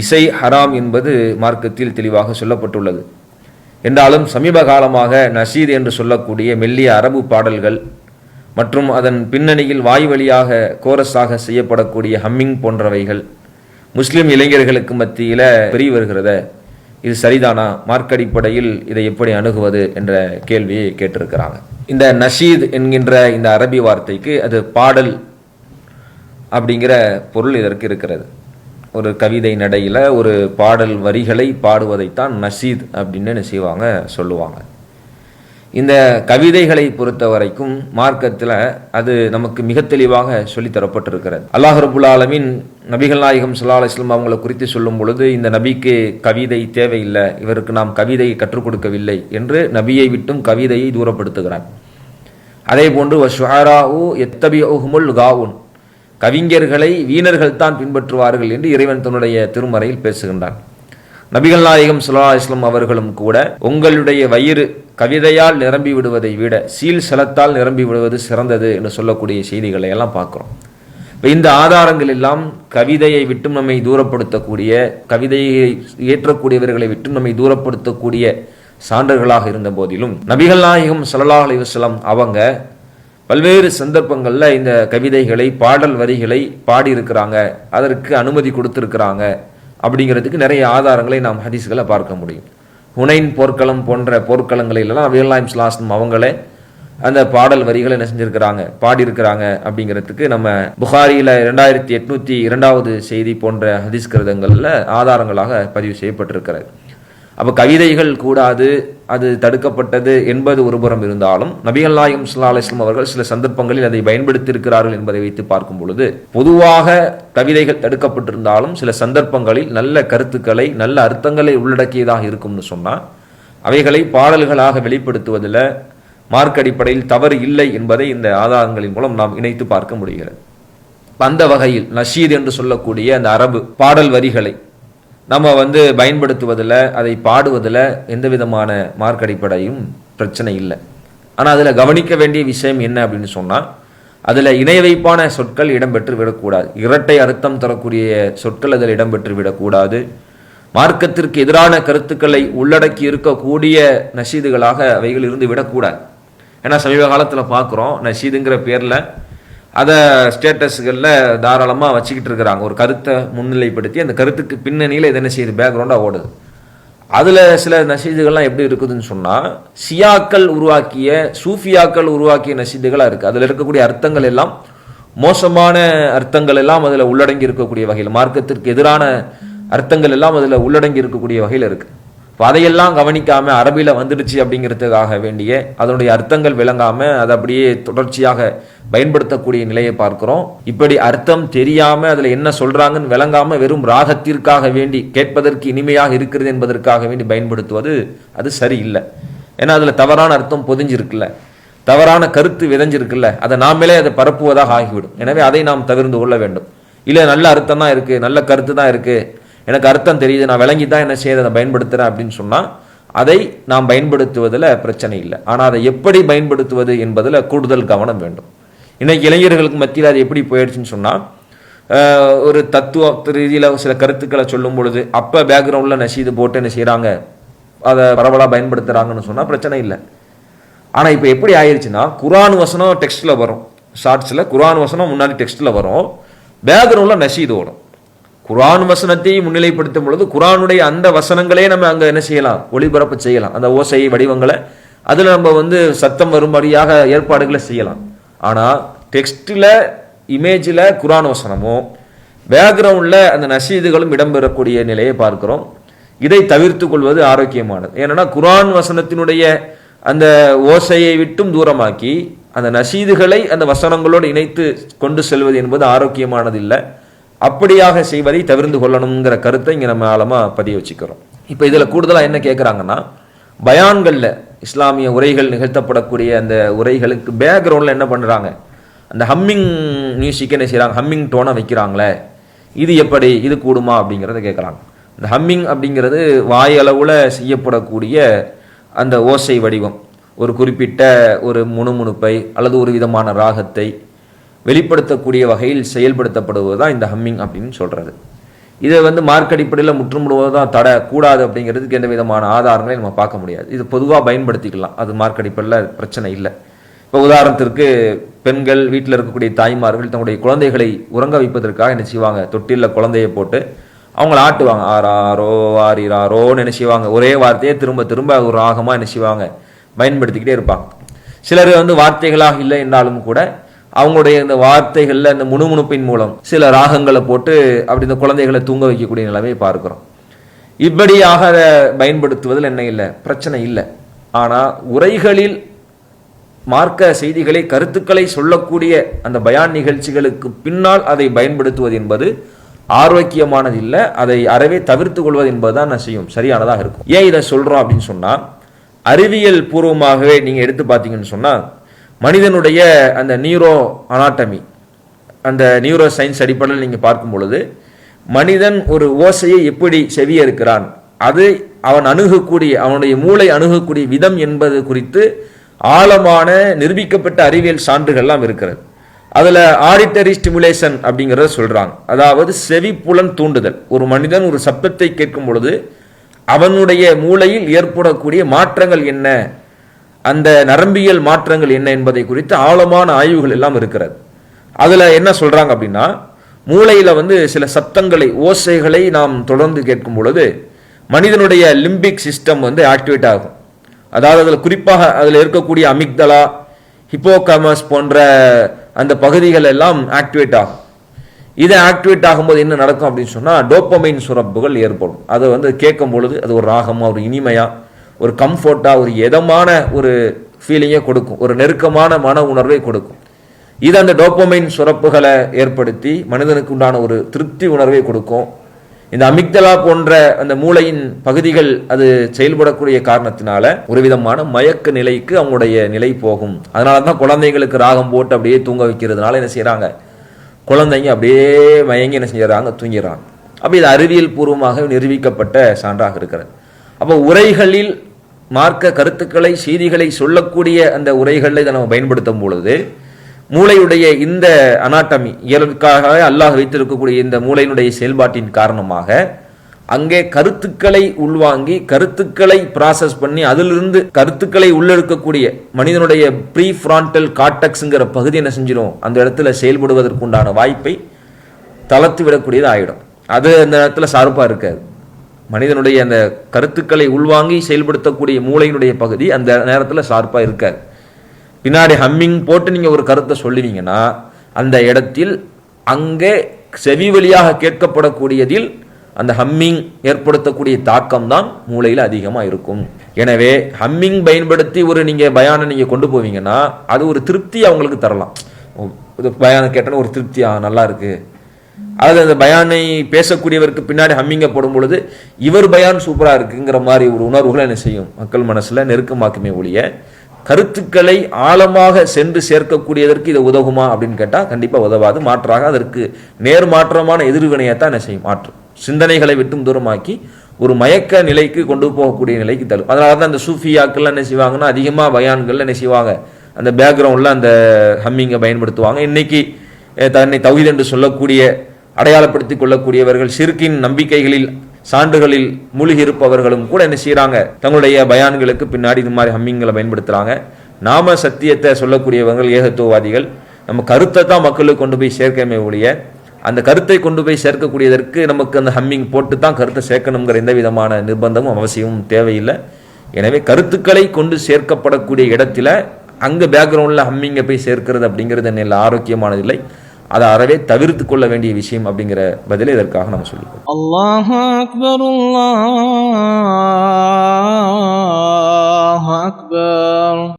இசை ஹராம் என்பது மார்க்கத்தில் தெளிவாக சொல்லப்பட்டுள்ளது. என்றாலும் சமீப காலமாக நஷீத் என்று சொல்லக்கூடிய மெல்லிய அரபு பாடல்கள் மற்றும் அதன் பின்னணியில் வாய் வழியாக கோரஸாக செய்யப்படக்கூடிய ஹம்மிங் போன்றவைகள் முஸ்லிம் இளைஞர்களுக்கு மத்தியில் பெரிய வருகிறத, இது சரிதானா, மார்க்க அடிப்படையில் இதை எப்படி அணுகுவது என்ற கேள்வியை கேட்டிருக்கிறாங்க. இந்த நஷீத் என்கின்ற இந்த அரபி வார்த்தைக்கு அது பாடல் அப்படிங்கிற பொருள் இதற்கு இருக்கிறது. ஒரு கவிதை நடையில் ஒரு பாடல் வரிகளை பாடுவதைத்தான் நஷீத் அப்படின்னு செய்வாங்க, சொல்லுவாங்க. இந்த கவிதைகளை பொறுத்த வரைக்கும் மார்க்கத்தில் அது நமக்கு மிக தெளிவாக சொல்லித்தரப்பட்டிருக்கிறது. அல்லாஹ் ரப்புல் ஆலமீன் நபிகள் நாயகம் ஸல்லல்லாஹு அலைஹி வஸல்லம் அவங்களை குறித்து சொல்லும் பொழுது, இந்த நபிக்கு கவிதை தேவையில்லை, இவருக்கு நாம் கவிதையை கற்றுக் கொடுக்கவில்லை என்று நபியை விட்டும் கவிதையை தூரப்படுத்துகிறான். அதே போன்று வஷுஆராஉ யத்தபிஉஹுமுல் காவுன், கவிஞர்களை வீணர்கள் தான் பின்பற்றுவார்கள் என்று இறைவன் தன்னுடைய திருமறையில் பேசுகின்றான். நபிகள் நாயகம் ஸல்லல்லாஹு அலைஹி வஸல்லம் அவர்களும் கூட, உங்களுடைய வயிறு கவிதையால் நிரம்பி விடுவதை விட சீல் சலத்தால் நிரம்பி விடுவது சிறந்தது என்று சொல்லக்கூடிய செய்திகளை எல்லாம் பார்க்கிறோம். இந்த ஆதாரங்கள் எல்லாம் கவிதையை விட்டும் நம்மை தூரப்படுத்தக்கூடிய, கவிதையை ஏற்றக்கூடியவர்களை விட்டும் நம்மை தூரப்படுத்தக்கூடிய சான்றுகளாக இருந்த போதிலும் நபிகள் நாயகம் ஸல்லல்லாஹு அலைஹி வஸல்லம் அவங்க பல்வேறு சந்தர்ப்பங்களில் இந்த கவிதைகளை, பாடல் வரிகளை பாடியிருக்கிறாங்க, அதற்கு அனுமதி கொடுத்திருக்கிறாங்க. அப்படிங்கிறதுக்கு நிறைய ஆதாரங்களை நாம் ஹதீஸ்களை பார்க்க முடியும். ஹுனைன் போர்க்களம் போன்ற போர்க்களங்களிலெல்லாம் நபிகள் நாயகம் ஸல்லல்லாஹு அலைஹி வஸல்லம் அவங்களே அந்த பாடல் வரிகளை என்ன செஞ்சிருக்கிறாங்க, பாடியிருக்கிறாங்க. அப்படிங்கிறதுக்கு நம்ம புகாரியில் 2802 செய்தி போன்ற ஹதீஸ் கிரந்தங்களில் ஆதாரங்களாக பதிவு செய்யப்பட்டிருக்கிறது. அப்போ கவிதைகள் கூடாது, அது தடுக்கப்பட்டது என்பது ஒருபுறம் இருந்தாலும் நபிகள் நாயகம் ஸல்லல்லாஹு அலைஹி வஸல்லம் அவர்கள் சில சந்தர்ப்பங்களில் அதை பயன்படுத்தி இருக்கிறார்கள் என்பதை வைத்து பார்க்கும் பொழுது, பொதுவாக கவிதைகள் தடுக்கப்பட்டிருந்தாலும் சில சந்தர்ப்பங்களில் நல்ல கருத்துக்களை, நல்ல அர்த்தங்களை உள்ளடக்கியதாக இருக்கும்னு சொன்னால் அவைகளை பாடல்களாக வெளிப்படுத்துவதில் மார்க்க அடிப்படையில் தவறு இல்லை என்பதை இந்த ஆதாரங்களின் மூலம் நாம் இணைத்து பார்க்க முடிகிறது. அந்த வகையில் நஷீத் என்று சொல்லக்கூடிய அந்த அரபு பாடல் வரிகளை நம்ம பயன்படுத்துவதில், அதை பாடுவதில் எந்த விதமான மார்க்க அடிப்படையும் பிரச்சனை இல்லை. ஆனால் அதில் கவனிக்க வேண்டிய விஷயம் என்ன அப்படின்னு சொன்னால், அதில் இணை வைப்பான சொற்கள் இடம்பெற்று விடக்கூடாது, இரட்டை அர்த்தம் தரக்கூடிய சொற்கள் அதில் இடம்பெற்று விடக்கூடாது, மார்க்கத்திற்கு எதிரான கருத்துக்களை உள்ளடக்கி இருக்கக்கூடிய நஷீதுகளாக அவைகள் இருந்து விடக்கூடாது. ஏன்னா சமீப காலத்தில் பார்க்குறோம், நஷீதுங்கிற பேரில் அதை ஸ்டேட்டஸ்களில் தாராளமாக வச்சுக்கிட்டு இருக்கிறாங்க. ஒரு கருத்தை முன்னிலைப்படுத்தி அந்த கருத்துக்கு பின்னணியில் இது என்ன செய்யுது, பேக்ரவுண்டாக ஓடுது. அதில் சில நஷீதுகள்லாம் எப்படி இருக்குதுன்னு சொன்னால், ஷியாக்கள் உருவாக்கிய, சூஃபியாக்கள் உருவாக்கிய நஷீதுகளாக இருக்குது. அதில் இருக்கக்கூடிய அர்த்தங்கள் எல்லாம் மோசமான அர்த்தங்கள் எல்லாம் அதில் உள்ளடங்கி இருக்கக்கூடிய வகையில், மார்க்கத்திற்கு எதிரான அர்த்தங்கள் எல்லாம் அதில் உள்ளடங்கி இருக்கக்கூடிய வகையில் இருக்குது. இப்போ அதையெல்லாம் கவனிக்காமல் அரபியில் வந்துடுச்சு அப்படிங்கிறதுக்காக வேண்டிய அதனுடைய அர்த்தங்கள் விளங்காமல் அதை அப்படியே தொடர்ச்சியாக பயன்படுத்தக்கூடிய நிலையை பார்க்கிறோம். இப்படி அர்த்தம் தெரியாமல் அதில் என்ன சொல்கிறாங்கன்னு விளங்காமல் வெறும் ராகத்திற்காக வேண்டி, கேட்பதற்கு இனிமையாக இருக்கிறது என்பதற்காக வேண்டி பயன்படுத்துவது அது சரியில்லை. ஏன்னா அதில் தவறான அர்த்தம் பொதிஞ்சிருக்குல்ல, தவறான கருத்து விதைஞ்சிருக்குல்ல, அதை நாமளே அதை பரப்புவதாக ஆகிவிடும். எனவே அதை நாம் தவிர்த்து கொள்ள வேண்டும். இல்லை நல்ல அர்த்தம் தான் இருக்குது, நல்ல கருத்து தான் இருக்குது, எனக்கு அர்த்தம் தெரியுது, நான் விளங்கி தான் என்ன செய்ய அதை பயன்படுத்துகிறேன் அப்படின்னு சொன்னால் அதை நாம் பயன்படுத்துவதில் பிரச்சனை இல்லை. ஆனால் அதை எப்படி பயன்படுத்துவது என்பதில் கூடுதல் கவனம் வேண்டும். இன்னைக்கு இளைஞர்களுக்கு மத்தியில் அது எப்படி போயிடுச்சுன்னு சொன்னால், ஒரு தத்துவ ரீதியில் சில கருத்துக்களை சொல்லும் பொழுது அப்போ பேக்ரவுண்டில் நஷீது போட்டு என்ன செய்கிறாங்க, அதை பரவலாக பயன்படுத்துகிறாங்கன்னு சொன்னால் பிரச்சனை இல்லை. ஆனால் இப்போ எப்படி ஆயிடுச்சுன்னா, குர்ஆன் வசனம் டெக்ஸ்ட்டில் வரும், ஷார்ட்ஸில் குர்ஆன் வசனம் முன்னாடி டெக்ஸ்ட்டில் வரும், பேக்ரவுண்டில் நஷீது வரும். குர்ஆன் வசனத்தை முன்னிலைப்படுத்தும் பொழுது குர்ஆனுடைய அந்த வசனங்களே நம்ம அங்கே என்ன செய்யலாம், ஒளிபரப்பு செய்யலாம். அந்த ஓசை வடிவங்களை அதில் நம்ம சத்தம் வரும்படியாக ஏற்பாடுகளை செய்யலாம். ஆனால் டெக்ஸ்டில், இமேஜில் குர்ஆன் வசனமும் பேக்ரவுண்டில் அந்த நஷீதுகளும் இடம்பெறக்கூடிய நிலையை பார்க்கிறோம். இதை தவிர்த்து கொள்வது ஆரோக்கியமானது. ஏன்னா குர்ஆன் வசனத்தினுடைய அந்த ஓசையை விட்டும் தூரமாக்கி அந்த நஷீதுகளை அந்த வசனங்களோடு இணைத்து கொண்டு செல்வது என்பது ஆரோக்கியமானது இல்லை. அப்படியாக செய்வதை தவிர்த்து கொள்ளணுங்கிற கருத்தை இங்கே நம்ம ஆழமாக பதிய வச்சுக்கிறோம். இப்போ இதில் கூடுதலாக என்ன கேட்குறாங்கன்னா, பயான்களில் இஸ்லாமிய உரைகள் நிகழ்த்தப்படக்கூடிய அந்த உரைகளுக்கு பேக்ரவுண்டில் என்ன பண்ணுறாங்க, அந்த ஹம்மிங் மியூசிக் என்ன செய்கிறாங்க, ஹம்மிங் டோனை வைக்கிறாங்களே, இது எப்படி, இது கூடுமா அப்படிங்கிறத கேட்குறாங்க. இந்த ஹம்மிங் அப்படிங்கிறது வாயளவில் செய்யப்படக்கூடிய அந்த ஓசை வடிவம், ஒரு குறிப்பிட்ட ஒரு முணுமுணுப்பை அல்லது ஒரு விதமான ராகத்தை வெளிப்படுத்தக்கூடிய வகையில் செயல்படுத்தப்படுவது தான் இந்த ஹம்மிங் அப்படின்னு சொல்கிறது. இதை மார்க் அடிப்படையில் முற்றுமுழுவதும் கூடாது அப்படிங்கிறதுக்கு எந்த விதமான ஆதாரங்களையும் நம்ம பார்க்க முடியாது. இது பொதுவாக பயன்படுத்திக்கலாம், அது மார்க் அடிப்படையில் பிரச்சனை இல்லை. இப்போ உதாரணத்திற்கு பெண்கள் வீட்டில் இருக்கக்கூடிய தாய்மார்கள் தங்களுடைய குழந்தைகளை உறங்க வைப்பதற்காக என்ன செய்வாங்க, தொட்டிலில் குழந்தையை போட்டு அவங்கள ஆட்டுவாங்க. ஆறாரோ ஆரிராரோன்னு என்ன செய்வாங்க, ஒரே வார்த்தையை திரும்ப திரும்ப ஒரு ராகமாக என்ன செய்வாங்க, பயன்படுத்திக்கிட்டே இருப்பாங்க. சிலர் வார்த்தைகளாக இல்லை என்றாலும் கூட அவங்களுடைய இந்த வார்த்தைகளில் இந்த முணுமுணுப்பின் மூலம் சில ராகங்களை போட்டு அப்படி இந்த குழந்தைகளை தூங்க வைக்கக்கூடிய நிலைமையை பார்க்கிறோம். இப்படியாக அதை பயன்படுத்துவதில் என்ன இல்லை, பிரச்சனை இல்லை. ஆனால் உரைகளில் மார்க்க செய்திகளை கருத்துக்களை சொல்லக்கூடிய அந்த பயான் நிகழ்ச்சிகளுக்கு பின்னால் அதை பயன்படுத்துவது என்பது ஆரோக்கியமானது இல்லை. அதை அறவே தவிர்த்து கொள்வது என்பதுதான் நான் செய்யும் சரியானதாக இருக்கும். ஏன் இதை சொல்றோம் அப்படின்னு சொன்னா, அறிவியல் பூர்வமாகவே நீங்க எடுத்து பார்த்தீங்கன்னு சொன்னா, மனிதனுடைய அந்த நியூரோ அனாட்டமி, அந்த நியூரோ சயின்ஸ் அடிப்படையில் நீங்க பார்க்கும் பொழுது மனிதன் ஒரு ஓசையை எப்படி செவிய இருக்கிறான், அது அவன் அணுகக்கூடிய அவனுடைய மூளை அணுகக்கூடிய விதம் என்பது குறித்து ஆழமான நிரூபிக்கப்பட்ட அறிவியல் சான்றுகள்லாம் இருக்கிறது. அதுல ஆடிட்டரி ஸ்டிமுலேஷன் அப்படிங்கிறத சொல்றாங்க. அதாவது செவிப்புலன் தூண்டுதல். ஒரு மனிதன் ஒரு சப்தத்தை கேட்கும் பொழுது அவனுடைய மூளையில் ஏற்படக்கூடிய மாற்றங்கள் என்ன, அந்த நரம்பியல் மாற்றங்கள் என்ன என்பதை குறித்து ஆழமான ஆய்வுகள் எல்லாம் இருக்கிறது. அதுல என்ன சொல்றாங்க அப்படின்னா, மூளையில சில சத்தங்களை ஓசைகளை நாம் தொடர்ந்து கேட்கும் பொழுது மனிதனுடைய லிம்பிக் சிஸ்டம் ஆக்டிவேட் ஆகும். அதாவது அதுல குறிப்பாக அதுல இருக்கக்கூடிய அமிக்தலா, ஹிப்போகாமஸ் போன்ற அந்த பகுதிகள் எல்லாம் ஆக்டிவேட் ஆகும். இதை ஆக்டிவேட் ஆகும்போது என்ன நடக்கும் அப்படின்னு சொன்னா, டோப்பமைன் சுரப்புகள் ஏற்படும். அதை கேட்கும் பொழுது அது ஒரு ராகமா, ஒரு இனிமையா, ஒரு கம்ஃபர்ட்டா, ஒரு எதமான ஒரு ஃபீலிங்கை கொடுக்கும், ஒரு நெருக்கமான மன உணர்வை கொடுக்கும். இது அந்த டோப்பமைன் சுரப்புகளை ஏற்படுத்தி மனிதனுக்கு உண்டான ஒரு திருப்தி உணர்வை கொடுக்கும். இந்த அமிக்தலா போன்ற அந்த மூளையின் பகுதிகள் அது செயல்படக்கூடிய காரணத்தினால ஒரு விதமான மயக்க நிலைக்கு அவங்களுடைய நிலை போகும். அதனாலதான் குழந்தைங்களுக்கு ராகம் போட்டு அப்படியே தூங்க வைக்கிறதுனால என்ன செய்யறாங்க, குழந்தைங்க அப்படியே மயங்கி என்ன செய்யறாங்க, தூங்கிறாங்க. அப்ப இது அறிவியல் பூர்வமாக நிரூபிக்கப்பட்ட சான்றாக இருக்கிறது. அப்போ உரைகளில் மார்க்க கருத்துக்களை செய்திகளை சொல்லக்கூடிய அந்த உரைகளை இதை நம்ம பயன்படுத்தும் பொழுது மூளையுடைய இந்த அனாட்டமி இயற்கையாக அல்லாஹ் வைத்திருக்கக்கூடிய இந்த மூளையினுடைய செயல்பாட்டின் காரணமாக அங்கே கருத்துக்களை உள்வாங்கி கருத்துக்களை ப்ராசஸ் பண்ணி அதிலிருந்து கருத்துக்களை உள்ளெடுக்கக்கூடிய மனிதனுடைய ப்ரீ ஃப்ரான்டல் கார்டெக்ஸ்ங்கிற பகுதி என்ன செஞ்சிடும், அந்த இடத்துல செயல்படுவதற்குண்டான வாய்ப்பை தளர்த்து விடக்கூடியது ஆகிடும். அது அந்த இடத்துல சார்பாக இருக்காது. மனிதனுடைய அந்த கருத்துக்களை உள்வாங்கி செயல்படுத்தக்கூடிய மூளையினுடைய பகுதி அந்த நேரத்தில் சார்பாக இருக்காது. பின்னாடி ஹம்மிங் போட்டு நீங்க ஒரு கருத்தை சொல்லுவீங்கன்னா அந்த இடத்தில் அங்கே செவி வழியாக கேட்கப்படக்கூடியதில் அந்த ஹம்மிங் ஏற்படுத்தக்கூடிய தாக்கம் தான் மூளையில் அதிகமாக இருக்கும். எனவே ஹம்மிங் பயன்படுத்தி ஒரு நீங்க பயானை நீங்க கொண்டு போவீங்கன்னா அது ஒரு திருப்தி அவங்களுக்கு தரலாம். பயானை கேட்டோன்னா ஒரு திருப்தியா நல்லா இருக்கு. அதாவது அந்த பயானை பேசக்கூடியவருக்கு பின்னாடி ஹம்மிங்க போடும் பொழுது இவர் பயான் சூப்பரா இருக்குங்கிற மாதிரி ஒரு உணர்வுகளை என்ன செய்யும், மக்கள் மனசுல நெருக்கமாக்குமே ஒழிய கருத்துக்களை ஆழமாக சென்று சேர்க்கக்கூடியதற்கு இது உதவுமா அப்படின்னு கேட்டா கண்டிப்பா உதவாது. மாற்றாக அதற்கு நேர்மாற்றமான எதிர்வினையத்தான் என்ன செய்யும், மாற்றும். சிந்தனைகளை விட்டும் தூரமாக்கி ஒரு மயக்க நிலைக்கு கொண்டு போகக்கூடிய நிலைக்கு தரும். அதனாலதான் அந்த சூஃபியாக்கள் என்ன செய்வாங்கன்னா அதிகமா பயான்கள் என்ன செய்வாங்க, அந்த பேக்ரவுண்ட்ல அந்த ஹம்மிங்கை பயன்படுத்துவாங்க. இன்னைக்கு தன்னை தௌஹீத் என்று சொல்லக்கூடிய அடையாளப்படுத்திக் கொள்ளக்கூடியவர்கள் ஷிர்கின் நம்பிக்கைகளில் சான்றுகளில் மூழ்கி இருப்பவர்களும் கூட என்ன செய்யறாங்க, தங்களுடைய பயான்களுக்கு பின்னாடி இது மாதிரி ஹம்மிங்களை பயன்படுத்துறாங்க. நாம சத்தியத்தை சொல்லக்கூடியவர்கள் ஏகத்துவவாதிகள், நம்ம கருத்தை தான் மக்களுக்கு கொண்டு போய் சேர்க்கமே ஒழிய அந்த கருத்தை கொண்டு போய் சேர்க்கக்கூடியதற்கு நமக்கு அந்த ஹம்மிங் போட்டு தான் கருத்தை சேர்க்கணுங்கிற எந்த விதமான நிர்பந்தமும் அவசியமும் தேவையில்லை. எனவே கருத்துக்களை கொண்டு சேர்க்கப்படக்கூடிய இடத்துல அங்க பேக்ரவுண்ட்ல ஹம்மிங்கை போய் சேர்க்கிறது அப்படிங்கிறது என்ன ஆரோக்கியமானதில்லை. அதை அறவே தவிர்த்து கொள்ள வேண்டிய விஷயம் அப்படிங்கிற பதிலை இதற்காக நம்ம சொல்லிக்கோம். அல்லாஹு அக்பர், அல்லாஹு அக்பர்.